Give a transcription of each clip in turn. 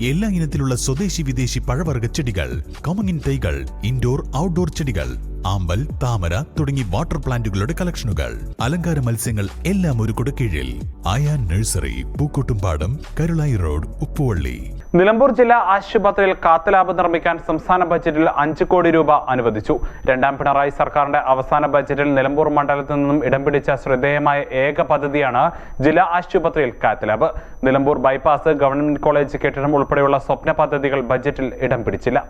എല്ലാ ഇനത്തിലുള്ള സ്വദേശി വിദേശി പഴവർഗ്ഗ ചെടികൾ, കൊമങ്ങിൻ തൈകൾ, ഇൻഡോർ ഔട്ട്ഡോർ ചെടികൾ, ആമ്പൽ, താമര തുടങ്ങി വാട്ടർ പ്ലാന്റുകളുടെ കളക്ഷനുകൾ, അലങ്കാര മത്സ്യങ്ങൾ എല്ലാം ഒരു കുടക്കീഴിൽ. ആയാൻ നഴ്സറി, പൂക്കോട്ടുംപാടം, കരുളായി റോഡ്, ഉപ്പുവള്ളി. നിലമ്പൂർ ജില്ലാ ആശുപത്രിയിൽ കാത്ത് ലാബ് നിർമ്മിക്കാൻ സംസ്ഥാന ബജറ്റിൽ 5 കോടി രൂപ അനുവദിച്ചു. രണ്ടാം പിണറായി സർക്കാരിന്റെ അവസാന ബജറ്റിൽ നിലമ്പൂർ മണ്ഡലത്തിൽ നിന്നും ഇടം പിടിച്ച ശ്രദ്ധേയമായ ഏക പദ്ധതിയാണ് ജില്ലാ ആശുപത്രിയിൽ cath lab. Nilambur bypass, government college കെട്ടിടം ഉൾപ്പെടെയുള്ള സ്വപ്ന പദ്ധതികൾ ബജറ്റിൽ ഇടം പിടിച്ചില്ല.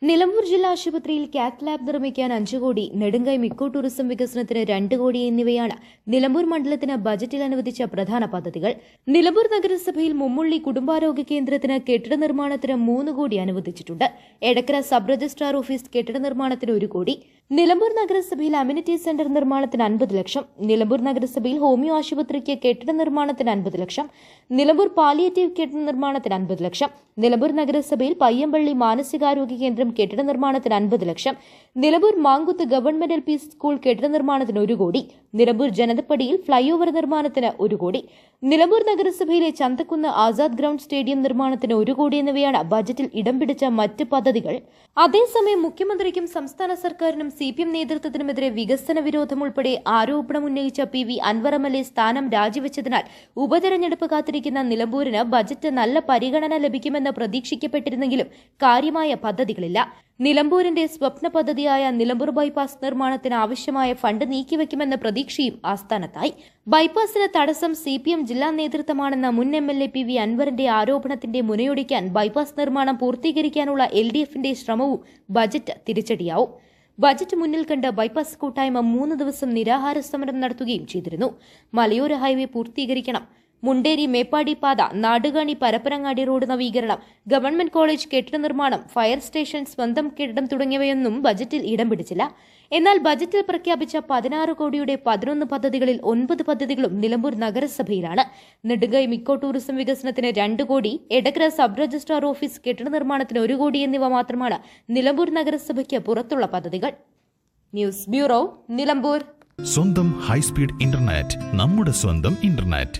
നിലമ്പൂർ ജില്ലാ ആശുപത്രിയിൽ കാത്ത് ലാബ് നിർമ്മിക്കാൻ 5 കോടി, നെടുങ്കൈ ഇക്കോ ടൂറിസം വികസനത്തിന് 2 കോടി എന്നിവയാണ് നിലമ്പൂർ മണ്ഡലത്തിന് ബജറ്റിൽ അനുവദിച്ച പ്രധാന പദ്ധതികൾ. നിലമ്പൂർ നഗരസഭയിൽ മുമ്മുള്ളി കുടുംബാരോഗ്യ കേന്ദ്രത്തിന് കെട്ടിട നിർമ്മാണത്തിന് 3 കോടി അനുവദിച്ചിട്ടുണ്ട്. എടക്കര സബ് രജിസ്ട്രാർ ഓഫീസ് കെട്ടിട നിർമ്മാണത്തിന് 1 കോടി. നിലമ്പൂർ നഗരസഭയിൽ അമ്യൂണിറ്റി സെന്റർ നിർമ്മാണത്തിന് 50 ലക്ഷം. നിലമ്പൂർ നഗരസഭയിൽ ഹോമിയോ ആശുപത്രിക്ക് കെട്ടിട നിർമ്മാണത്തിന് 50 ലക്ഷം. നിലമ്പൂർ പാലിയേറ്റീവ് കെട്ടിട നിർമ്മാണത്തിന് 50 ലക്ഷം. നിലമ്പൂർ നഗരസഭയിൽ പയ്യമ്പള്ളി മാനസികാരോഗ്യ കേന്ദ്രം കെട്ടിട നിർമ്മാണത്തിന് 50 lakh. Nilambur Mankuth government LP school കെട്ടിട നിർമ്മാണത്തിന് 1 കോടി. നിലമ്പൂർ ജനതപ്പടിയിൽ ഫ്ളൈ ഓവർ നിർമ്മാണത്തിന് 1 കോടി. നിലമ്പൂർ നഗരസഭയിലെ ചന്തക്കുന്ന് ആസാദ് ഗ്രൗണ്ട് സ്റ്റേഡിയം നിർമ്മാണത്തിന് 1 കോടി എന്നിവയാണ് ബജറ്റിൽ ഇടം പിടിച്ച മറ്റ് പദ്ധതികൾ. അതേസമയം മുഖ്യമന്ത്രിക്കും സംസ്ഥാന സർക്കാരിനും CPM നേതൃത്വത്തിനുമെതിരെ വികസന വിരോധം ഉൾപ്പെടെ ആരോപണം ഉന്നയിച്ച PV അൻവർ MLA സ്ഥാനം രാജിവെച്ചതിനാൽ ഉപതെരഞ്ഞെടുപ്പ് കാത്തിരിക്കുന്ന നിലമ്പൂരിന് ബജറ്റ് നല്ല പരിഗണന ലഭിക്കുമെന്ന് പ്രതീക്ഷിക്കപ്പെട്ടിരുന്നെങ്കിലും കാര്യമായ പദ്ധതികളില്ല. നിലമ്പൂരിന്റെ സ്വപ്ന പദ്ധതിയായ നിലമ്പൂർ ബൈപ്പാസ് നിർമ്മാണത്തിന് ആവശ്യമായ ഫണ്ട് നീക്കിവെക്കുമെന്ന പ്രതീക്ഷയും ആസ്ഥാനത്തായി. ബൈപ്പാസിന് തടസ്സം CPM ജില്ലാ നേതൃത്വമാണെന്ന മുൻ MLA PV അൻവറിന്റെ ആരോപണത്തിന്റെ മുനയൊടിക്കാൻ ബൈപ്പാസ് നിർമ്മാണം പൂർത്തീകരിക്കാനുള്ള LDFന്റെ ശ്രമവും ബജറ്റ് തിരിച്ചടിയാവും. ബജറ്റ് മുന്നിൽ കണ്ട് ബൈപ്പാസ് കൂട്ടായ്മ 3 ദിവസം നിരാഹാര സമരം നടത്തുകയും ചെയ്തിരുന്നു. മലയോര ഹൈവേ പൂർത്തീകരിക്കണം, മുണ്ടേരി മേപ്പാടി പാത, നാടുകാണി പരപ്പനങ്ങാടി റോഡ് നവീകരണം, ഗവൺമെന്റ് കോളേജ് കെട്ടിട നിർമ്മാണം, ഫയർ സ്റ്റേഷൻ സ്വന്തം കെട്ടിടം തുടങ്ങിയവയൊന്നും ബജറ്റിൽ ഇടം പിടിച്ചില്ല. എന്നാൽ ബജറ്റിൽ പ്രഖ്യാപിച്ച 16 കോടിയുടെ 11 പദ്ധതികളിൽ 9 പദ്ധതികളും നിലമ്പൂർ നഗരസഭയിലാണ്. നെടുങ്കൈ ഇക്കോ ടൂറിസം വികസനത്തിന് 2 കോടി, എടക്കര സബ് രജിസ്ട്രാർ ഓഫീസ് കെട്ടിട നിർമ്മാണത്തിന് 1 കോടി എന്നിവ മാത്രമാണ് നിലമ്പൂർ നഗരസഭയ്ക്ക് പുറത്തുള്ള പദ്ധതികൾ. News bureau, Nilambur. സ്വന്തം ഹൈസ്പീഡ് ഇന്റർനെറ്റ്, നമ്മുടെ സ്വന്തം ഇന്റർനെറ്റ്.